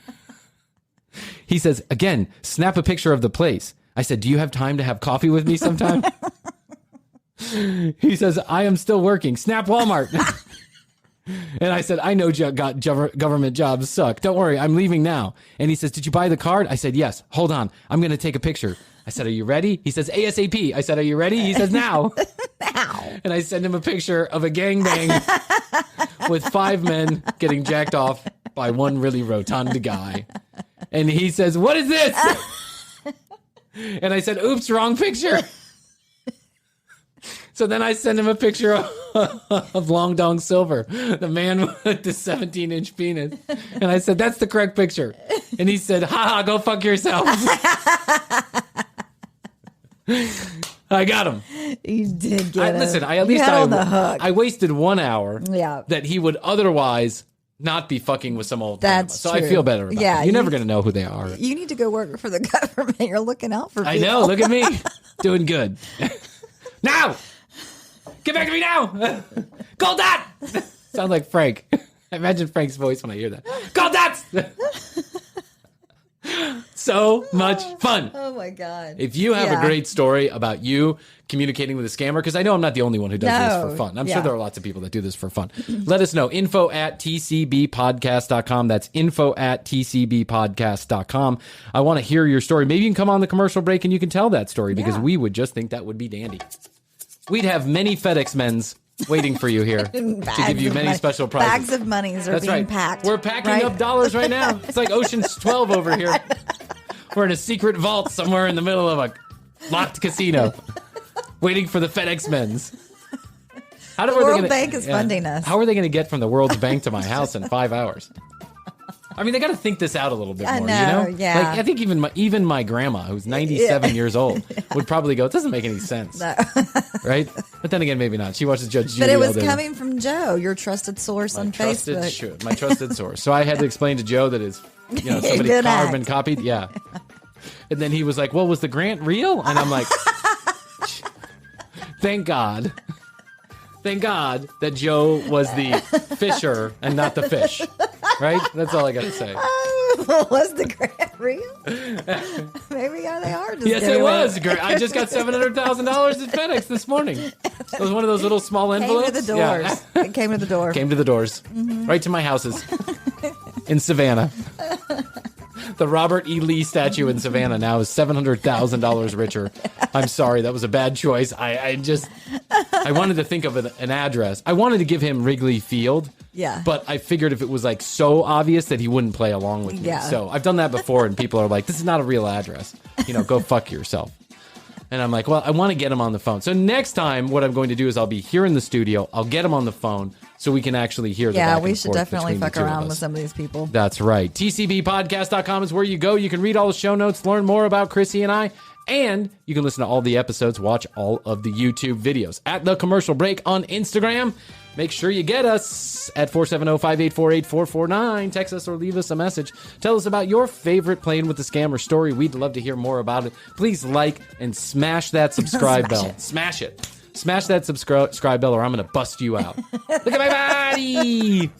He says, again, snap a picture of the place. I said, do you have time to have coffee with me sometime? He says, I am still working. Snap Walmart. And I said, I know government jobs suck. Don't worry. I'm leaving now. And he says, did you buy the card? I said, yes. Hold on. I'm going to take a picture. I said, are you ready? He says, ASAP. I said, are you ready? He says, now. Now. And I send him a picture of a gangbang with 5 men getting jacked off by one really rotund guy. And he says, what is this? And I said, oops, wrong picture. So then I send him a picture of Long Dong Silver, the man with the 17-inch penis. And I said, that's the correct picture. And he said, ha, go fuck yourself. I got him. You did get him. Listen, I wasted 1 hour that he would otherwise not be fucking with some old grandma. So true. I feel better about it. You're never going to know who they are. You need to go work for the government. You're looking out for people. I know. Look at me. Doing good. Now! Get back to me now! Gold dot! Sounds like Frank. I imagine Frank's voice when I hear that. Gold dots! So much fun. Oh my God. If you have a great story about you communicating with a scammer, because I know I'm not the only one who does this for fun. I'm sure there are lots of people that do this for fun. Let us know. info@tcbpodcast.com. That's info@tcbpodcast.com. I want to hear your story. Maybe you can come on the commercial break and you can tell that story because we would just think that would be dandy. We'd have many FedEx men's waiting for you here to give you many special prizes. Bags of monies are being packed. We're packing up dollars right now. It's like Ocean's 12 over here. We're in a secret vault somewhere in the middle of a locked casino waiting for the FedEx men's. The World Bank is funding us. How are they going to get from the World's Bank to my house in 5 hours? I mean, they got to think this out a little bit more, you know? Yeah. Like, I think even my grandma, who's 97 years old, would probably go, it doesn't make any sense. No. Right? But then again, maybe not. She watches Judge Judy But it was all day. coming from Joe, your trusted source on Facebook. My trusted source. So I had to explain to Joe that somebody carbon copied. Yeah. And then he was like, well, was the grant real? And I'm like, thank God. Thank God that Joe was the fisher and not the fish. Right? That's all I got to say. Was the grant real? Maybe they are. Just yes, it was. I just got $700,000 at FedEx this morning. It was one of those little small envelopes. Came to the doors. Yeah. It came to the door. Came to the doors. Right to my houses in Savannah. The Robert E. Lee statue in Savannah now is $700,000 richer. I'm sorry, that was a bad choice. I wanted to think of an address. I wanted to give him Wrigley Field. Yeah. But I figured if it was like so obvious that he wouldn't play along with me. Yeah. So I've done that before, and people are like, "This is not a real address. Go fuck yourself." And I'm like, well, I want to get him on the phone. So next time, what I'm going to do is I'll be here in the studio. I'll get him on the phone so we can actually hear the back we and should forth definitely between fuck the two of around us. with some of these people. That's right. TCBpodcast.com is where you go. You can read all the show notes, learn more about Krissy and I, and you can listen to all the episodes, watch all of the YouTube videos. At The Commercial Break on Instagram, make sure you get us at 470-584-8449. Text us or leave us a message. Tell us about your favorite Playing with the Scammer story. We'd love to hear more about it. Please like and smash that subscribe bell. Smash it. Smash that subscribe bell or I'm going to bust you out. Look at my body.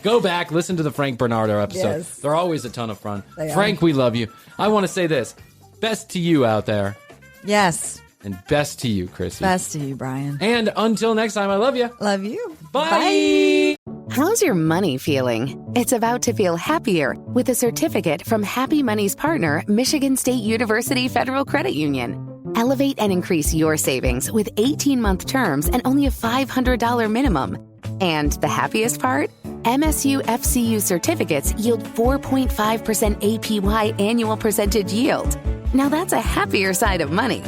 Go back, listen to the Frank Bernardo episode. Yes. They're always a ton of fun. Frank, we love you. I want to say this. Best to you out there. Yes. And best to you, Krissy. Best to you, Brian. And until next time, I love you. Love you. Bye. How's your money feeling? It's about to feel happier with a certificate from Happy Money's partner, Michigan State University Federal Credit Union. Elevate and increase your savings with 18-month terms and only a $500 minimum. And the happiest part? MSU FCU certificates yield 4.5% APY annual percentage yield. Now that's a happier side of money.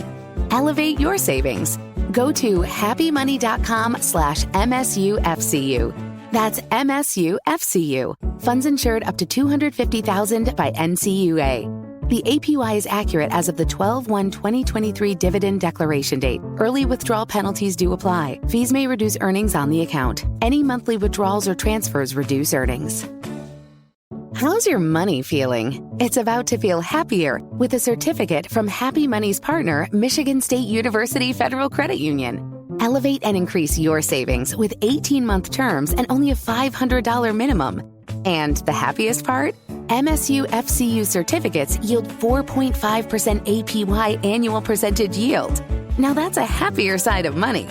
Elevate your savings. Go to happymoney.com/MSUFCU. That's MSUFCU. Funds insured up to $250,000 by NCUA. The APY is accurate as of the 12/1/2023 dividend declaration date. Early withdrawal penalties do apply. Fees may reduce earnings on the account. Any monthly withdrawals or transfers reduce earnings. How's your money feeling? It's about to feel happier with a certificate from Happy Money's partner, Michigan State University Federal Credit Union. Elevate and increase your savings with 18-month terms and only a $500 minimum. And the happiest part? MSU FCU certificates yield 4.5% APY annual percentage yield. Now that's a happier side of money.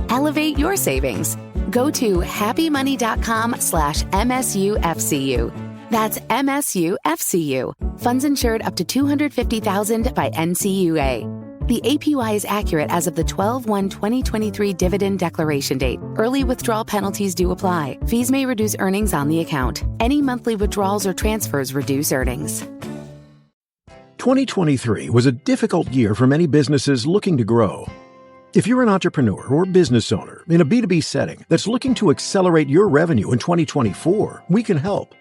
Elevate your savings. Go to happymoney.com/MSUFCU. That's MSUFCU. Funds insured up to $250,000 by NCUA. The APY is accurate as of the 12/1/2023 dividend declaration date. Early withdrawal penalties do apply. Fees may reduce earnings on the account. Any monthly withdrawals or transfers reduce earnings. 2023 was a difficult year for many businesses looking to grow. If you're an entrepreneur or business owner in a B2B setting that's looking to accelerate your revenue in 2024, we can help.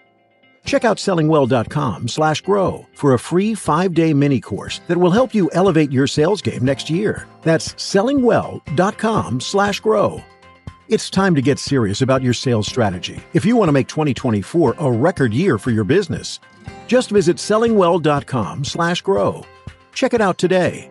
Check out sellingwell.com/grow for a free 5-day mini course that will help you elevate your sales game next year. That's sellingwell.com/grow. It's time to get serious about your sales strategy if you want to make 2024 a record year for your business. Just visit sellingwell.com/grow. Check it out today.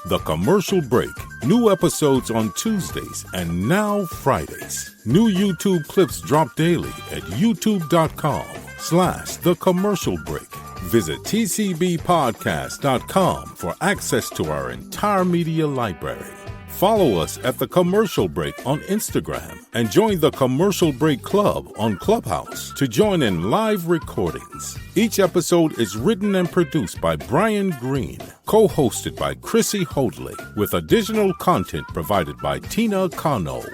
The Commercial Break. New episodes on Tuesdays and now Fridays. New YouTube clips drop daily at youtube.com/The Commercial Break. Visit tcbpodcast.com for access to our entire media library. Follow us at The Commercial Break on Instagram and join the Commercial Break Club on Clubhouse to join in live recordings. Each episode is written and produced by Brian Green, co-hosted by Krissy Hoadley, with additional content provided by Tina Cano.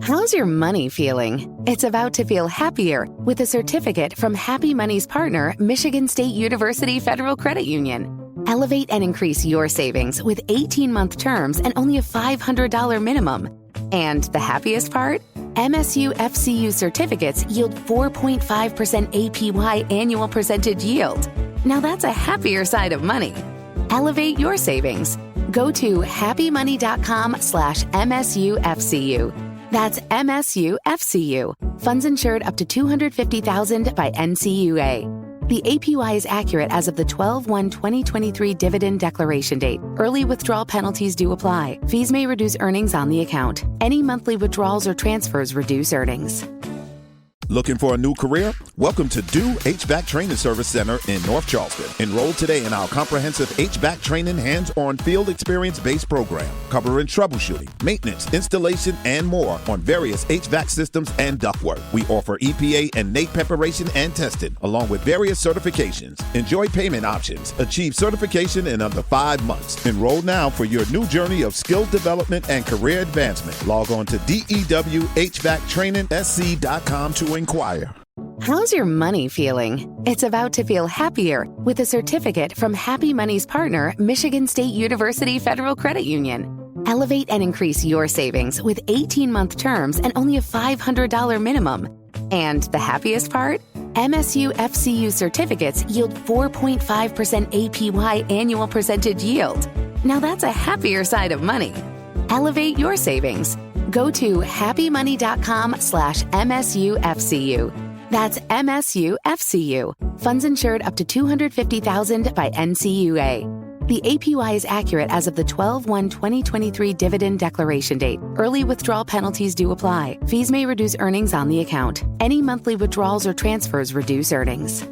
How's your money feeling? It's about to feel happier with a certificate from Happy Money's partner, Michigan State University Federal Credit Union. Elevate and increase your savings with 18-month terms and only a $500 minimum. And the happiest part? MSU FCU certificates yield 4.5% APY annual percentage yield. Now that's a happier side of money. Elevate your savings. Go to happymoney.com/MSUFCU. That's MSUFCU. Funds insured up to $250,000 by NCUA. The APY is accurate as of the 12/1/2023 dividend declaration date. Early withdrawal penalties do apply. Fees may reduce earnings on the account. Any monthly withdrawals or transfers reduce earnings. Looking for a new career? Welcome to Do HVAC Training Service Center in North Charleston. Enroll today in our comprehensive HVAC training hands-on field experience-based program, covering troubleshooting, maintenance, installation, and more on various HVAC systems and ductwork. We offer EPA and NAEP preparation and testing, along with various certifications. Enjoy payment options. Achieve certification in under 5 months. Enroll now for your new journey of skill development and career advancement. Log on to DEWHVACTrainingSC.com to inquire. How's your money feeling? It's about to feel happier with a certificate from Happy Money's partner, Michigan State University Federal Credit Union. Elevate and increase your savings with 18-month terms and only a $500 minimum. And the happiest part? MSU FCU certificates yield 4.5% APY annual percentage yield. Now that's a happier side of money. Elevate your savings. Go to happymoney.com/MSUFCU. That's MSUFCU. Funds insured up to $250,000 by NCUA. The APY is accurate as of the 12/1/2023 dividend declaration date. Early withdrawal penalties do apply. Fees may reduce earnings on the account. Any monthly withdrawals or transfers reduce earnings.